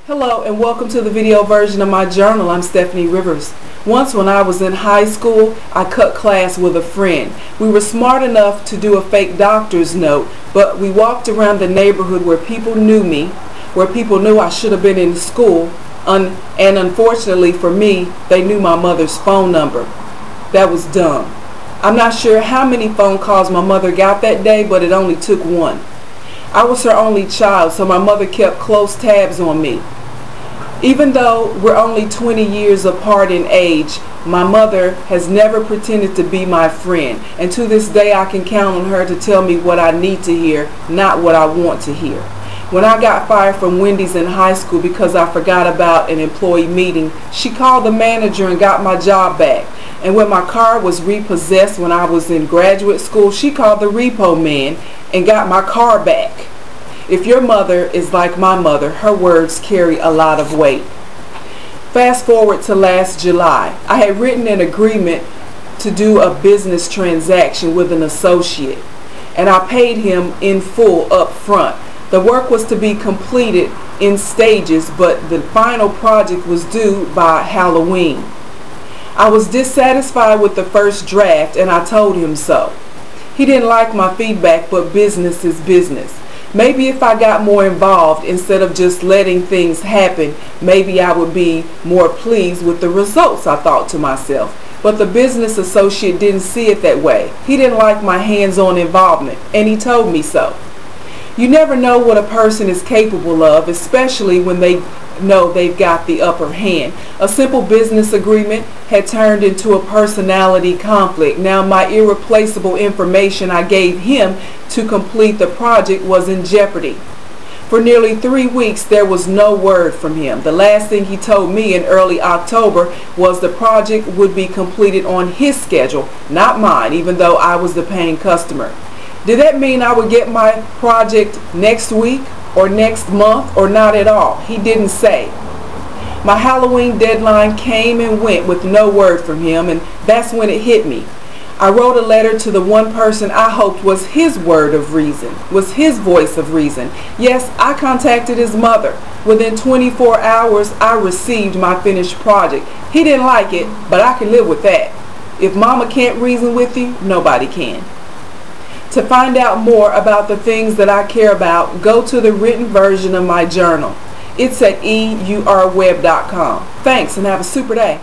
Hello and welcome to the video version of my journal. I'm Stephanie Rivers. Once when I was in high school, I cut class with a friend. We were smart enough to do a fake doctor's note, but we walked around the neighborhood where people knew me, where people knew I should have been in school, and unfortunately for me, they knew my mother's phone number. That was dumb. I'm not sure how many phone calls my mother got that day, but it only took one. I was her only child, so my mother kept close tabs on me. Even though we're only 20 years apart in age, my mother has never pretended to be my friend, and to this day I can count on her to tell me what I need to hear, not what I want to hear. When I got fired from Wendy's in high school because I forgot about an employee meeting, she called the manager and got my job back. And when my car was repossessed when I was in graduate school, she called the repo man and got my car back. If your mother is like my mother, her words carry a lot of weight. Fast forward to last July. I had written an agreement to do a business transaction with an associate, and I paid him in full up front. The work was to be completed in stages, but the final project was due by Halloween. I was dissatisfied with the first draft, and I told him so. He didn't like my feedback, but business is business. Maybe if I got more involved instead of just letting things happen, maybe I would be more pleased with the results, I thought to myself. But the business associate didn't see it that way. He didn't like my hands-on involvement, and he told me so. You never know what a person is capable of, especially when they know they've got the upper hand. A simple business agreement had turned into a personality conflict. Now my irreplaceable information I gave him to complete the project was in jeopardy. For nearly 3 weeks there was no word from him. The last thing he told me in early October was the project would be completed on his schedule, not mine, even though I was the paying customer. Did that mean I would get my project next week or next month or not at all? He didn't say. My Halloween deadline came and went with no word from him, and that's when it hit me. I wrote a letter to the one person I hoped was his word of reason, was his voice of reason. Yes, I contacted his mother. Within 24 hours, I received my finished project. He didn't like it, but I can live with that. If mama can't reason with you, nobody can. To find out more about the things that I care about, go to the written version of my journal. It's at eurweb.com. Thanks and have a super day.